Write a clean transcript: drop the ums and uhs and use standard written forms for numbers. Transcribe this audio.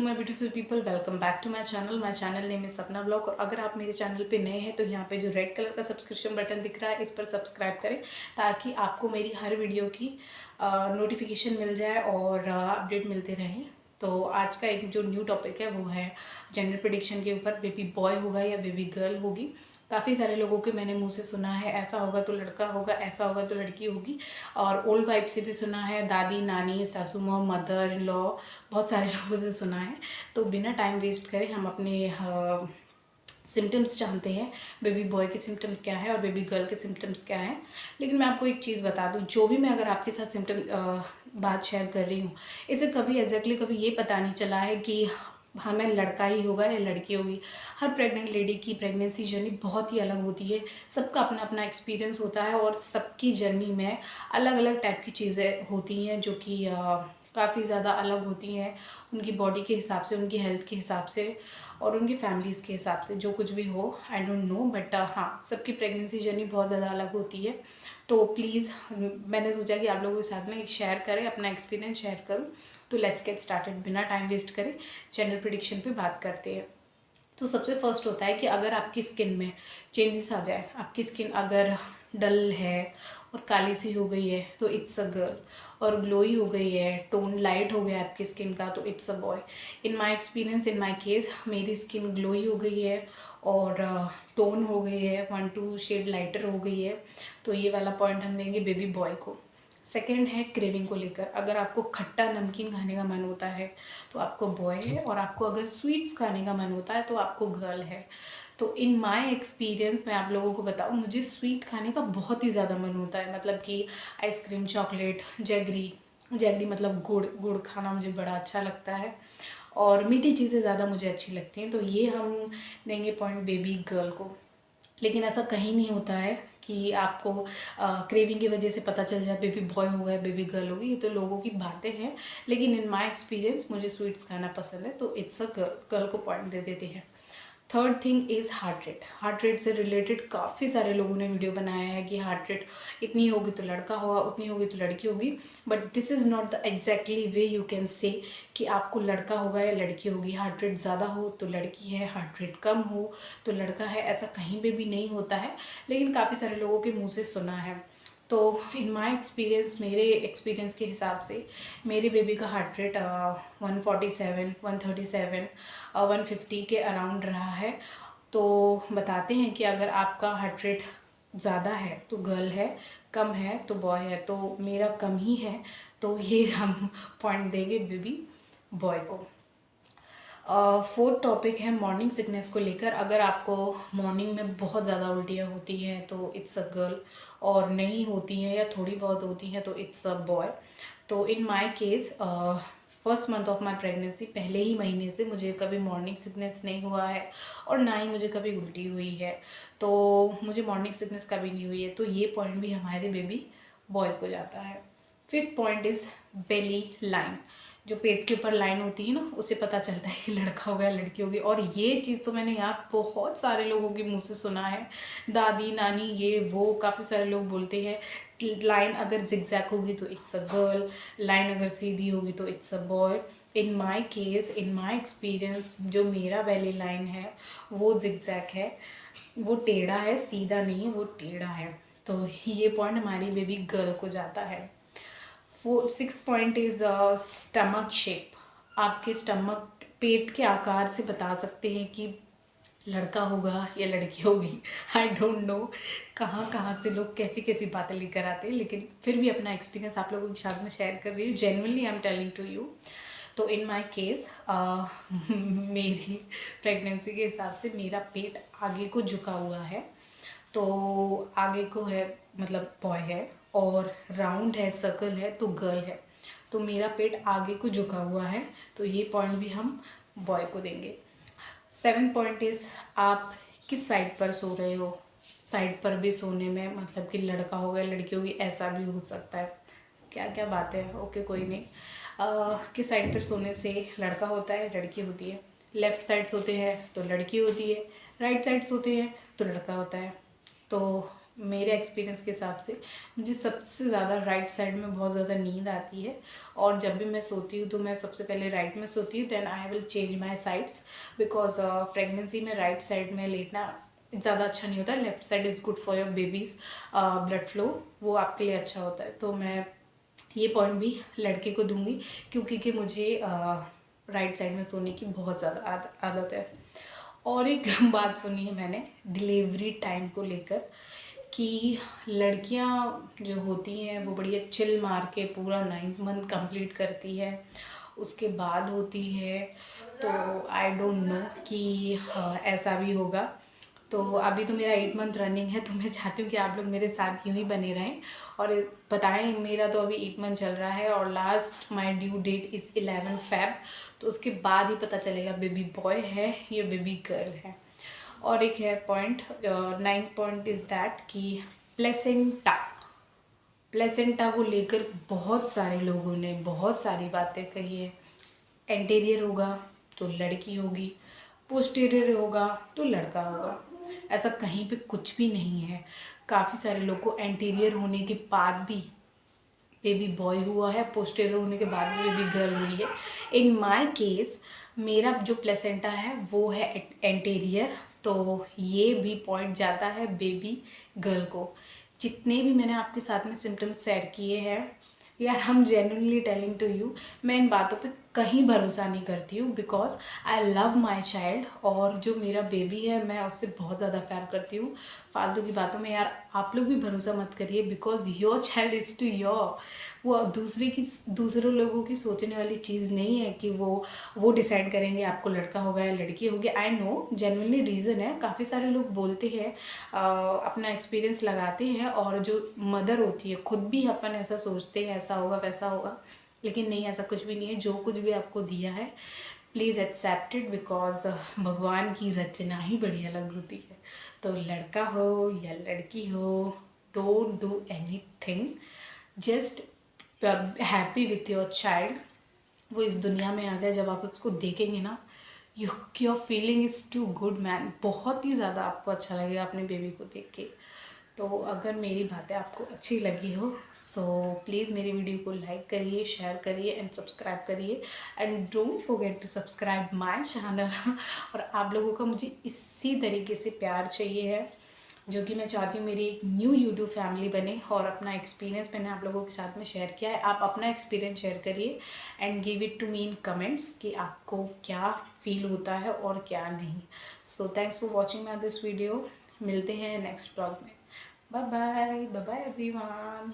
My beautiful people, welcome back to my channel name is Sapna vlog. और अगर आप मेरे चैनल पे नए हैं तो यहाँ पे जो रेड कलर का सब्सक्रिप्शन बटन दिख रहा है इस पर सब्सक्राइब करें ताकि आपको मेरी हर वीडियो की नोटिफिकेशन मिल जाए और अपडेट मिलते रहें। तो आज का एक जो न्यू टॉपिक है वो है जेंडर प्रेडिक्शन के ऊपर। बेबी बॉय होगा या बेबी गर्ल होगी। काफ़ी सारे लोगों के मैंने मुंह से सुना है ऐसा होगा तो लड़का होगा, ऐसा होगा तो लड़की होगी। और ओल्ड वाइफ से भी सुना है, दादी नानी सासू माँ मदर इन लॉ, बहुत सारे लोगों से सुना है। तो बिना टाइम वेस्ट करें हम अपने सिम्टम्स जानते हैं, बेबी बॉय के सिम्टम्स क्या है और बेबी गर्ल के सिम्टम्स क्या है। लेकिन मैं आपको एक चीज़ बता दूं, जो भी मैं अगर आपके साथ सिम्टम बात शेयर कर रही हूँ, इसे कभी एग्जैक्टली कभी ये पता नहीं चला है कि हमें लड़का ही होगा या लड़की होगी। हर प्रेग्नेंट लेडी की प्रेगनेंसी जर्नी बहुत ही अलग होती है, सबका अपना अपना एक्सपीरियंस होता है और सबकी जर्नी में अलग अलग टाइप की चीज़ें होती हैं जो कि काफ़ी ज़्यादा अलग होती हैं उनकी बॉडी के हिसाब से, उनकी हेल्थ के हिसाब से और उनकी फैमिलीज़ के हिसाब से। जो कुछ भी हो आई डोंट नो, बट हाँ, सबकी प्रेगनेंसी जर्नी बहुत ज़्यादा अलग होती है। तो प्लीज़ मैंने सोचा कि आप लोगों के साथ में शेयर करें, अपना एक्सपीरियंस शेयर करूं। तो लेट्स गेट स्टार्टेड, बिना टाइम वेस्ट करें जेंडर प्रेडिक्शन पे बात करते हैं। तो सबसे फर्स्ट होता है कि अगर आपकी स्किन में चेंजेस आ जाए, आपकी स्किन अगर डल है और काली सी हो गई है तो इट्स अ गर्ल, और ग्लोई हो गई है, टोन लाइट हो गया आपकी स्किन का तो it's a boy. In my experience, in my case, मेरी स्किन ग्लोई हो गई है और टोन हो गई है, 1-2 शेड लाइटर हो गई है, तो ये वाला पॉइंट हम देंगे बेबी बॉय को। सेकेंड है क्रेविंग को लेकर। अगर आपको खट्टा नमकीन खाने का मन होता है तो आपको बॉय है, और आपको अगर स्वीट्स खाने का मन होता है तो आपको गर्ल है। तो इन माय एक्सपीरियंस मैं आप लोगों को बताऊँ, मुझे स्वीट खाने का बहुत ही ज़्यादा मन होता है, मतलब कि आइसक्रीम, चॉकलेट, जैगरी। जैगरी मतलब गुड़, गुड़ खाना मुझे बड़ा अच्छा लगता है और मीठी चीज़ें ज़्यादा मुझे अच्छी लगती हैं। तो ये हम देंगे पॉइंट बेबी गर्ल को। लेकिन ऐसा कहीं नहीं होता है कि आपको क्रेविंग की वजह से पता चल जाए बेबी बॉय होगा या बेबी गर्ल होगी, ये तो लोगों की बातें हैं। लेकिन इन माय एक्सपीरियंस मुझे स्वीट्स खाना पसंद है तो इट्स अ गर्ल, गर्ल को पॉइंट दे देते हैं। Third thing is heart rate. Heart rate से रिलेटेड काफ़ी सारे लोगों ने वीडियो बनाया है कि हार्ट रेट इतनी होगी तो लड़का होगा, उतनी होगी तो लड़की होगी। But this is not the exactly way you can say कि आपको लड़का होगा या लड़की होगी। हार्ट रेट ज़्यादा हो तो लड़की है, हार्ट रेट कम हो तो लड़का है, ऐसा कहीं पे भी नहीं होता है। लेकिन काफ़ी सारे लोगों के मुँह से सुना है। तो इन माय एक्सपीरियंस, मेरे एक्सपीरियंस के हिसाब से मेरे बेबी का हार्ट रेट 147, 137, 150 के अराउंड रहा है। तो बताते हैं कि अगर आपका हार्ट रेट ज़्यादा है तो गर्ल है, कम है तो बॉय है। तो मेरा कम ही है तो ये हम पॉइंट देंगे बेबी बॉय को। फोर्थ टॉपिक है मॉर्निंग सिकनेस को लेकर। अगर आपको मॉर्निंग में बहुत ज़्यादा उल्टियाँ होती हैं तो इट्स अ गर्ल, और नहीं होती हैं या थोड़ी बहुत होती हैं तो इट्स अ बॉय। तो in my case first month of my pregnancy, पहले ही महीने से मुझे कभी मॉर्निंग सिकनेस नहीं हुआ है और ना ही मुझे कभी उल्टी हुई है। तो मुझे मॉर्निंग सिकनेस कभी नहीं हुई है, तो ये पॉइंट भी हमारे बेबी बॉय को जाता है। Fifth point is belly line. जो पेट के ऊपर लाइन होती है ना, उससे पता चलता है कि लड़का होगा या लड़की होगी। और ये चीज़ तो मैंने यहाँ बहुत सारे लोगों के मुंह से सुना है, दादी नानी ये वो, काफ़ी सारे लोग बोलते हैं लाइन अगर जिगजैग होगी तो इट्स अ गर्ल, लाइन अगर सीधी होगी तो it's a boy. In my case, in my experience, जो मेरा बेली लाइन है वो जिगजैग है, वो टेढ़ा है, सीधा नहीं है, वो टेढ़ा है। तो ये पॉइंट हमारी बेबी गर्ल को जाता है। Six point is stomach shape. आपके स्टमक, पेट के आकार से बता सकते हैं कि लड़का होगा या लड़की होगी। आई डोंट नो कहाँ कहाँ से लोग कैसी कैसी बातें लेकर आते हैं, लेकिन फिर भी अपना एक्सपीरियंस आप लोगों के साथ में शेयर कर रही हूँ। Genuinely I am telling to you. तो इन माय केस मेरी प्रेगनेंसी के हिसाब से मेरा पेट आगे को झुका हुआ है, तो आगे को है मतलब बॉय है, और राउंड है, सर्कल है तो गर्ल है। तो मेरा पेट आगे को झुका हुआ है तो ये पॉइंट भी हम बॉय को देंगे। 7 पॉइंट इज़ आप किस साइड पर सो रहे हो। साइड पर भी सोने में मतलब कि लड़का होगा लड़की होगी ऐसा भी हो सकता है। क्या क्या बात है, ओके कोई नहीं। किस साइड पर सोने से लड़का होता है लड़की होती है। लेफ़्ट साइड सोते हैं तो लड़की होती है, राइट साइड सोते हैं तो लड़का होता है। तो मेरे एक्सपीरियंस के हिसाब से मुझे सबसे ज़्यादा राइट साइड में बहुत ज़्यादा नींद आती है, और जब भी मैं सोती हूँ तो मैं सबसे पहले राइट में सोती हूँ, then I will change my sides, because pregnancy में राइट साइड में लेटना ज़्यादा अच्छा नहीं होता है। Left side is good for your baby's blood flow, वो आपके लिए अच्छा होता है। तो मैं ये पॉइंट भी लड़के को दूंगी, क्योंकि मुझे राइट साइड में सोने की बहुत ज़्यादा आदत है। और एक बात सुनी है मैंने डिलीवरी टाइम को लेकर, कि लड़कियां जो होती हैं वो बढ़िया चिल मार के पूरा 9th मंथ कंप्लीट करती है, उसके बाद होती है। तो आई डोंट नो कि ऐसा भी होगा। तो अभी तो मेरा 8 मंथ रनिंग है, तो मैं चाहती हूँ कि आप लोग मेरे साथ यूँ ही बने रहें और बताएं। मेरा तो अभी 8 मंथ चल रहा है और last my due that is 11 Feb, तो उसके बाद ही पता चलेगा बेबी बॉय है या बेबी गर्ल है। और एक है point, 9th point is that कि प्लेसेंटा प्लेसेंटा को लेकर बहुत सारे लोगों ने बहुत सारी बातें कही है। एंटीरियर होगा तो लड़की होगी, पोस्टीरियर होगा तो लड़का होगा, ऐसा कहीं पे कुछ भी नहीं है। काफ़ी सारे लोग को एंटीरियर होने के बाद भी बेबी बॉय हुआ है, पोस्टीरियर होने के बाद भी बेबी गर्ल हुई है। इन माय केस मेरा जो प्लेसेंटा है वो है एंटीरियर, तो ये भी पॉइंट जाता है बेबी गर्ल को। जितने भी मैंने आपके साथ में सिम्टम्स शेयर किए हैं यार, हम जेन्युइनली टेलिंग टू यू, मैं इन बातों पे कहीं भरोसा नहीं करती हूँ, because I love my child, और जो मेरा बेबी है मैं उससे बहुत ज़्यादा प्यार करती हूँ। फालतू की बातों में यार आप लोग भी भरोसा मत करिए, because your child is to your. वो दूसरे लोगों की सोचने वाली चीज़ नहीं है कि वो डिसाइड करेंगे आपको लड़का होगा या लड़की होगी। आई नो जेन्युइनली रीज़न है, काफ़ी सारे लोग बोलते हैं, अपना एक्सपीरियंस लगाते हैं, और जो मदर होती है खुद भी अपन ऐसा सोचते हैं ऐसा होगा वैसा होगा, लेकिन नहीं, ऐसा कुछ भी नहीं है। जो कुछ भी आपको दिया है प्लीज़ एक्सेप्ट इट, बिकॉज भगवान की रचना ही बड़ी अलग होती है। तो लड़का हो या लड़की हो, don't do any thing, just happy with your child. वो इस दुनिया में आ जाए, जब आप उसको देखेंगे ना, your feeling is too good man, बहुत ही ज़्यादा आपको अच्छा लगेगा अपने बेबी को देख के। तो अगर मेरी बातें आपको अच्छी लगी हो सो प्लीज़ मेरी वीडियो को लाइक करिए, शेयर करिए एंड सब्सक्राइब करिए, and don't forget to subscribe my channel. और आप लोगों का मुझे इसी तरीके से प्यार चाहिए है, जो कि मैं चाहती हूँ मेरी एक न्यू यूट्यूब फैमिली बने। और अपना एक्सपीरियंस मैंने आप लोगों के साथ में शेयर किया है, आप अपना एक्सपीरियंस शेयर करिए and give it to me in comments कि आपको क्या फील होता है और क्या नहीं। So thanks for watching my this video, मिलते हैं नेक्स्ट ब्लॉग में। Bye bye, bye bye everyone.